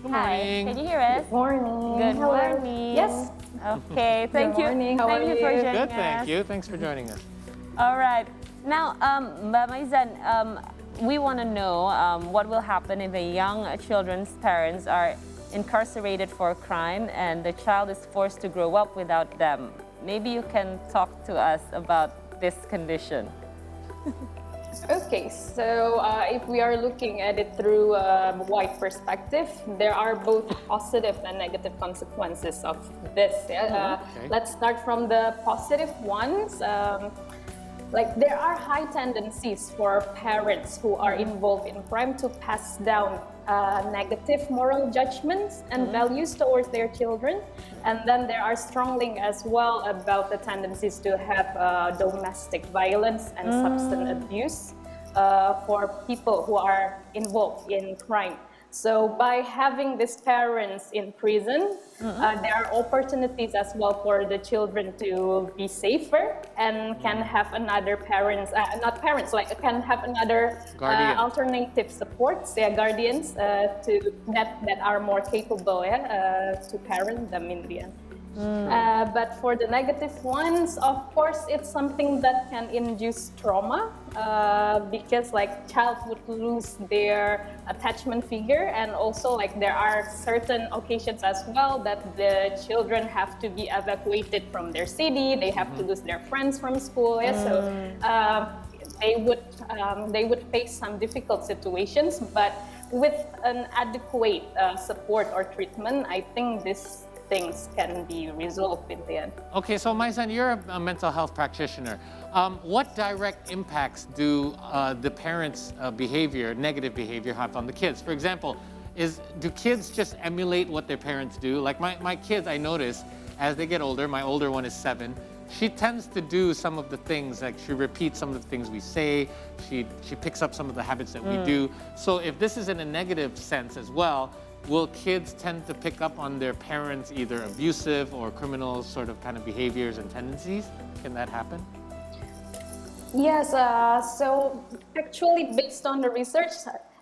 Good Hi, morning. can you hear us? Good morning. Good Hello. morning. Yes. Okay, thank you. morning. How Thank are you for you? joining Good, us. thank you. Thanks for joining us. All right. Now, Maizan, we want to know what will happen if a young children's parents are incarcerated for a crime and the child is forced to grow up without them. Maybe you can talk to us about this condition. Okay, so if we are looking at it through a wide perspective, there are both positive and negative consequences of this. Okay. Let's start from the positive ones. Like there are high tendencies for parents who are involved in crime to pass down negative moral judgments and values towards their children. And then there are strong links as well about the tendencies to have domestic violence and substance abuse for people who are involved in crime. So by having these parents in prison, there are opportunities as well for the children to be safer and can have another parents, not parents, like can have another Guardian. alternative supports, guardians that are more capable to parent them in the end. But for the negative ones, of course, it's something that can induce trauma because like child would lose their attachment figure, and also like there are certain occasions as well that the children have to be evacuated from their city. They have to lose their friends from school. So they would face some difficult situations, but with an adequate support or treatment, I think these things can be resolved in the end. Okay, so Maizan, you're a mental health practitioner. What direct impacts do the parents' behavior, negative behavior, have on the kids? For example, do kids just emulate what their parents do? Like my kids, I notice, as they get older, my older one is 7, she tends to do some of the things, like she repeats some of the things we say, she picks up some of the habits that we do. So if this is in a negative sense as well, will kids tend to pick up on their parents' either abusive or criminal sort of kind of behaviors and tendencies? Can that happen? Yes, so actually based on the research,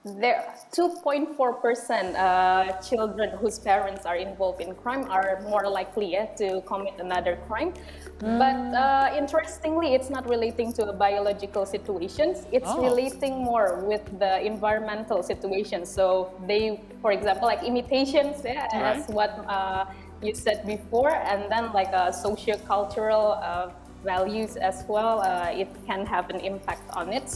there 2.4% children whose parents are involved in crime are more likely to commit another crime. But interestingly, it's not relating to a biological situations. It's relating more with the environmental situation. So they, for example, like imitations, as what you said before, and then like socio-cultural values as well, it can have an impact on it.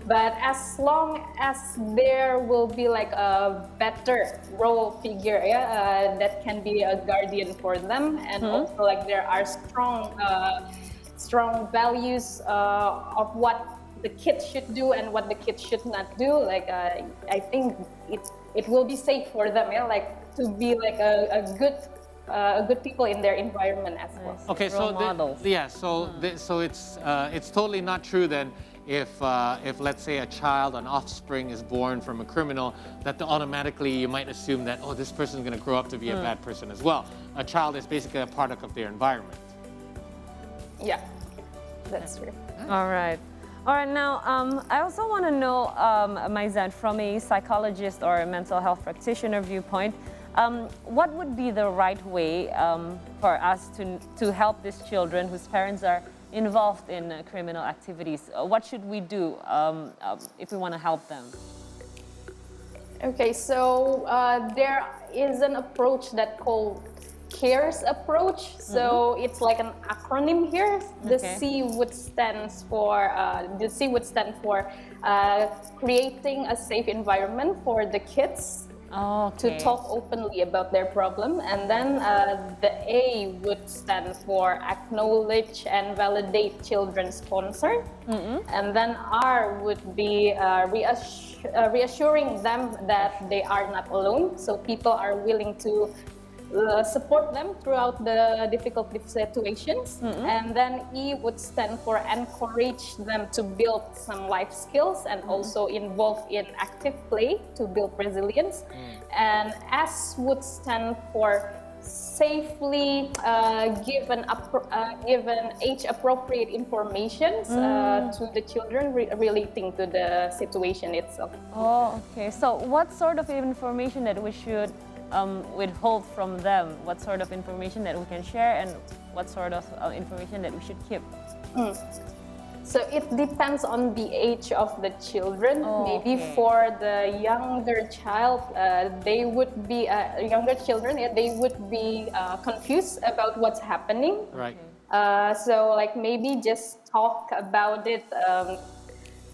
But as long as there will be like a better role figure that can be a guardian for them, and also like there are strong values of what the kids should do and what the kids should not do, like I think it will be safe for them, like to be like a good people in their environment as well. Okay, so models. so it's totally not true then if let's say a child, an offspring is born from a criminal, that automatically you might assume that, oh, this person is going to grow up to be a bad person as well. A child is basically a product of their environment. Yeah, that's true. All right. All right, now I also want to know, Maizan, from a psychologist or a mental health practitioner viewpoint, what would be the right way for us to help these children whose parents are involved in criminal activities? What should we do if we want to help them? Okay, so there is an approach that called CARES approach. So it's like an acronym here. The C would stand for creating a safe environment for the kids to talk openly about their problem, and then the A would stand for acknowledge and validate children's concern, and then R would be reassuring them that they are not alone, so people are willing to support them throughout the difficult situations. And then E would stand for encourage them to build some life skills and also involve in active play to build resilience. And S would stand for safely give an age-appropriate information to the children relating to the situation itself. Oh, okay. So what sort of information that we should withhold from them? What sort of information that we can share and what sort of information that we should keep? So it depends on the age of the children. Maybe okay. for the younger child, they would be younger children. Yeah, they would be confused about what's happening. Right. So like maybe just talk about it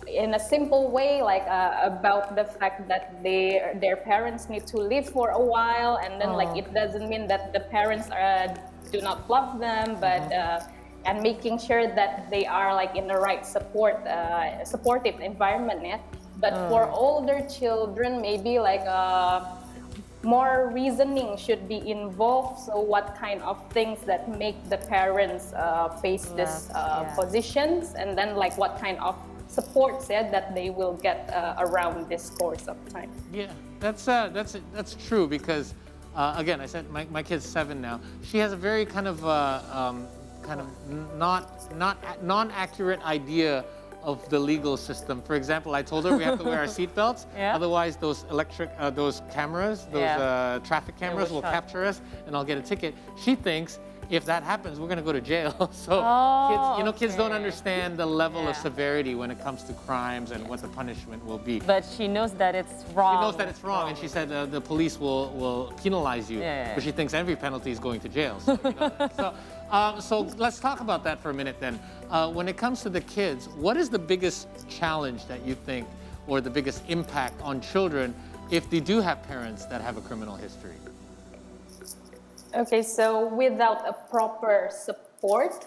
in a simple way, like about the fact that their parents need to live for a while, and then like it doesn't mean that the parents do not love them, but and making sure that they are like in the right supportive environment. Yeah. But for older children, maybe like more reasoning should be involved. So what kind of things that make the parents face this positions, and then like what kind of supports that they will get around this course of time. Yeah, that's true because again, I said my kid's 7 now. She has a very kind of non-accurate idea of the legal system. For example, I told her we have to wear our seatbelts, otherwise those those cameras, those traffic cameras will capture us and I'll get a ticket. She thinks if that happens, we're going to go to jail. So kids don't understand the level of severity when it comes to crimes and what the punishment will be. But she knows that it's wrong. She knows that it's wrong, and she said the police will penalize you. But she thinks every penalty is going to jail. So, so let's talk about that for a minute then. When it comes to the kids, what is the biggest challenge that you think, or the biggest impact on children if they do have parents that have a criminal history? Okay, so without a proper support,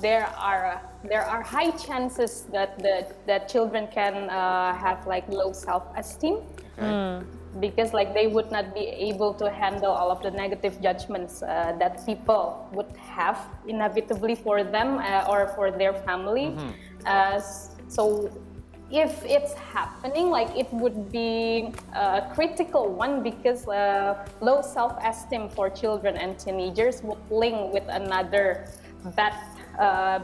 there are high chances that children can have like low self-esteem. Okay. Because like they would not be able to handle all of the negative judgments that people would have inevitably for them or for their family. So if it's happening, like it would be a critical one, because low self-esteem for children and teenagers would link with another bad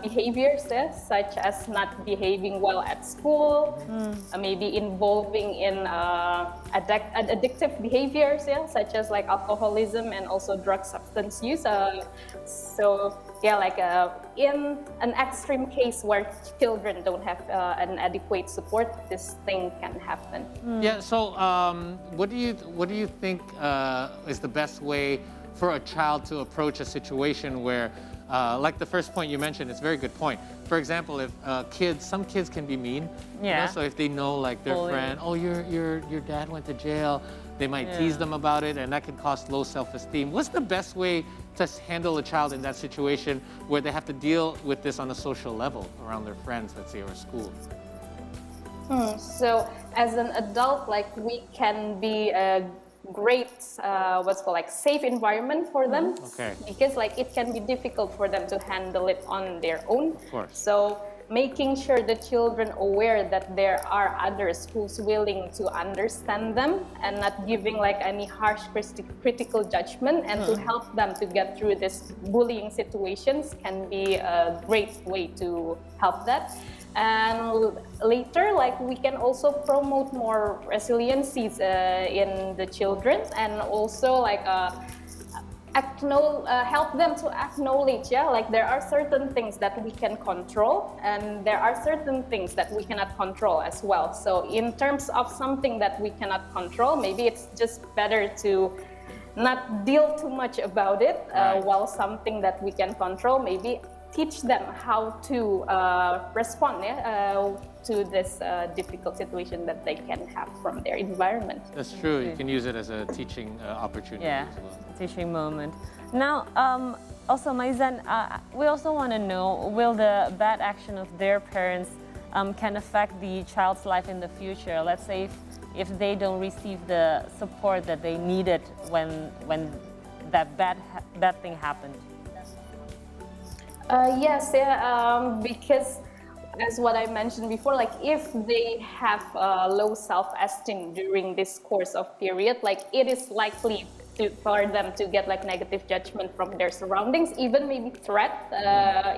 behaviors, such as not behaving well at school, maybe involving in addictive behaviors, such as like alcoholism and also drug substance use. So yeah, like in an extreme case where children don't have an adequate support, this thing can happen. Yeah. So what do you think is the best way for a child to approach a situation where, like the first point you mentioned, it's a very good point. For example, if some kids can be mean. You know, so if they know like their friend, oh, your dad went to jail, they might tease them about it, and that can cause low self-esteem. What's the best way to handle a child in that situation where they have to deal with this on a social level around their friends, let's say, or school? So as an adult, like we can be a great what's called like safe environment for them. Okay. Because like it can be difficult for them to handle it on their own. Of course. So making sure the children aware that there are others who's willing to understand them and not giving like any harsh critical judgment, and to help them to get through this bullying situations can be a great way to help that. And later, like we can also promote more resiliencies in the children, and also like help them to acknowledge, like there are certain things that we can control, and there are certain things that we cannot control as well. So in terms of something that we cannot control, maybe it's just better to not deal too much about it, while something that we can control, maybe teach them how to respond to this difficult situation that they can have from their environment. That's true. You can use it as a teaching opportunity as well. Teaching moment. Now, also Maizan, we also want to know, will the bad action of their parents can affect the child's life in the future? Let's say if they don't receive the support that they needed when that bad thing happened. Yes, because as what I mentioned before, like if they have low self-esteem during this course of period, like it is likely for them to get like negative judgment from their surroundings, even maybe threat,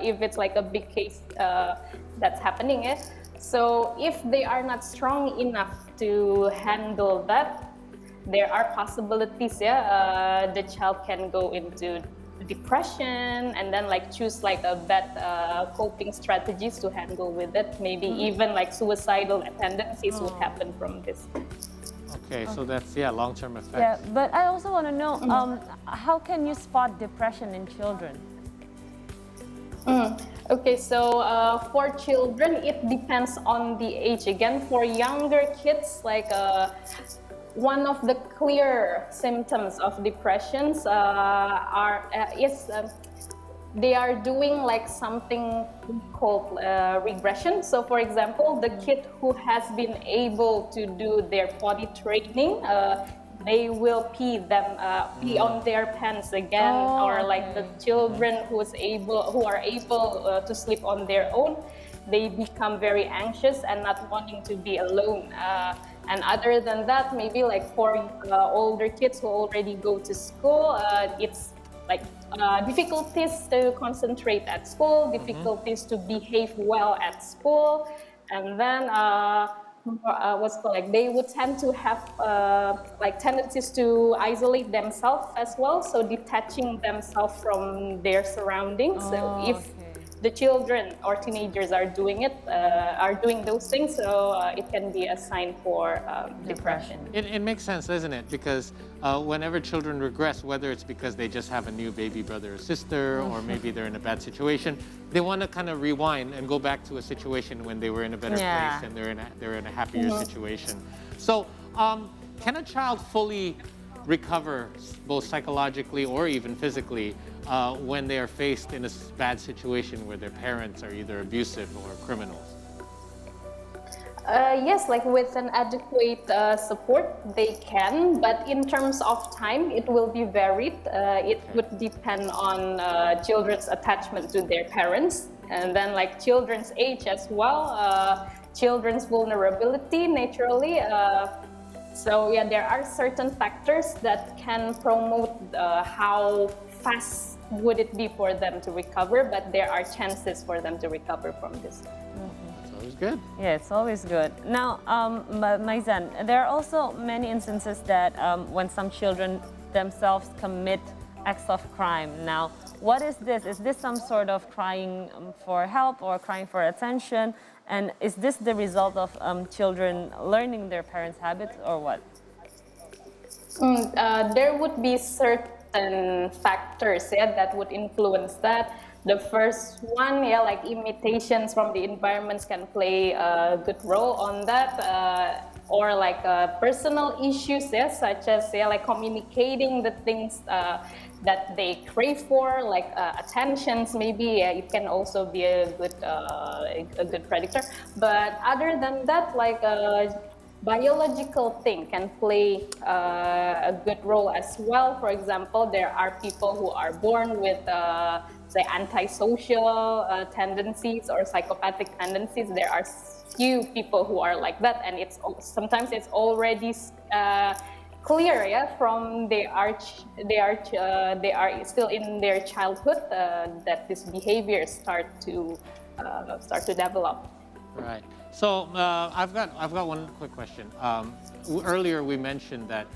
if it's like a big case that's happening. So if they are not strong enough to handle that, there are possibilities, yeah, the child can go into depression and then like choose like a bad coping strategies to handle with it. Maybe even like suicidal tendencies would happen from this. Okay, so that's, yeah, long-term effects. Yeah, but I also want to know, how can you spot depression in children? Okay, so for children, it depends on the age. Again, for younger kids, like one of the clear symptoms of depressions is they are doing like something called regression. So for example, the kid who has been able to do their potty training, they will pee on their pants again, or like the children who are able to sleep on their own, they become very anxious and not wanting to be alone. And other than that, maybe like for older kids who already go to school, it's like difficulties to concentrate at school, difficulties to behave well at school, and then they would tend to have like tendencies to isolate themselves as well, so detaching themselves from their surroundings. So if the children or teenagers are doing those things, so it can be a sign for depression. It makes sense, doesn't it? Because whenever children regress, whether it's because they just have a new baby brother or sister, or maybe they're in a bad situation, they want to kind of rewind and go back to a situation when they were in a better place and they're in a happier situation. So can a child fully recover, both psychologically or even physically, when they are faced in a bad situation where their parents are either abusive or criminals? Yes, like with an adequate support, they can, but in terms of time, it will be varied. It would depend on children's attachment to their parents, and then like children's age as well, children's vulnerability naturally. So yeah, there are certain factors that can promote how fast would it be for them to recover, but there are chances for them to recover from this. That's always good. Yeah, it's always good. Now, Maizan, there are also many instances that when some children themselves commit acts of crime. Now, what is this? Is this some sort of crying for help or crying for attention? And is this the result of children learning their parents' habits or what? There would be certain factors that would influence that. The first one, like imitations from the environments can play a good role on that. Or like personal issues, such as like communicating the things that they crave for, like attentions. Maybe it can also be a good predictor. But other than that, like biological thing can play a good role as well. For example, there are people who are born with say antisocial tendencies or psychopathic tendencies. There are few people who are like that, and sometimes it's already clear, from they are still in their childhood that this behavior start to develop. Right. So I've got one quick question. Earlier we mentioned that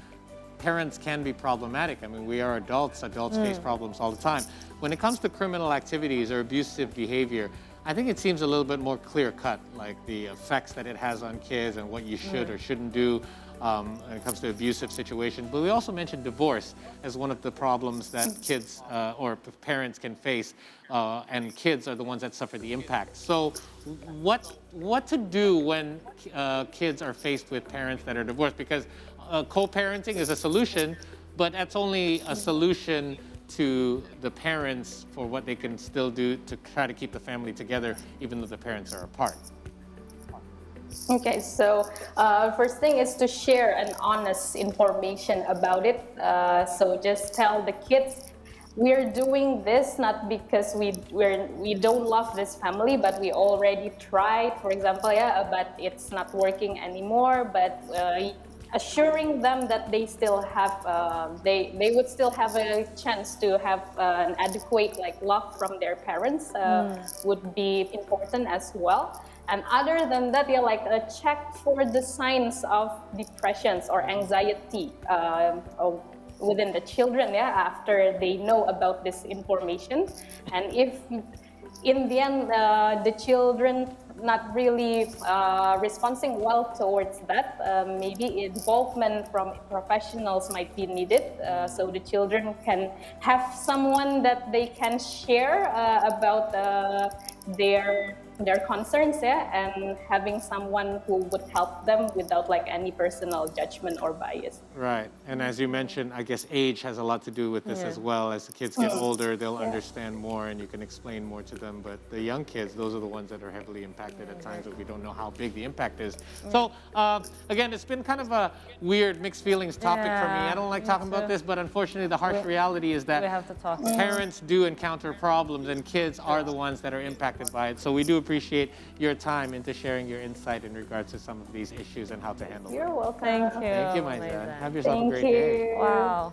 parents can be problematic. I mean, we are adults. Adults face problems all the time. When it comes to criminal activities or abusive behavior, I think it seems a little bit more clear-cut, like the effects that it has on kids and what you should or shouldn't do when it comes to abusive situations. But we also mentioned divorce as one of the problems that kids or parents can face, and kids are the ones that suffer the impact. So what to do when kids are faced with parents that are divorced? Because co-parenting is a solution, but that's only a solution to the parents for what they can still do to try to keep the family together, even though the parents are apart. Okay, so first thing is to share an honest information about it. So just tell the kids, we're doing this not because we don't love this family, but we already tried, for example, but it's not working anymore. But assuring them that they still have, they would still have a chance to have an adequate love from their parents would be important as well. And other than that, yeah, like check for the signs of depressions or anxiety within the children, yeah, after they know about this information. And if in the end the children not really responding well towards that, maybe involvement from professionals might be needed, so the children can have someone that they can share about their concerns, yeah, and having someone who would help them without like any personal judgment or bias. Right. And as you mentioned, I guess age has a lot to do with this as well. As the kids get older, they'll understand more and you can explain more to them. But the young kids, those are the ones that are heavily impacted at times, but we don't know how big the impact is. So again, it's been kind of a weird mixed feelings topic for me. I don't like talking about this, but unfortunately the harsh reality is that We have to talk. parents do encounter problems and kids are the ones that are impacted by it. So we do appreciate your time into sharing your insight in regards to some of these issues and how to handle them. You're welcome. Thank you. Thank you, Maizan. Maizan. Have yourself a Thank great day. you. Wow.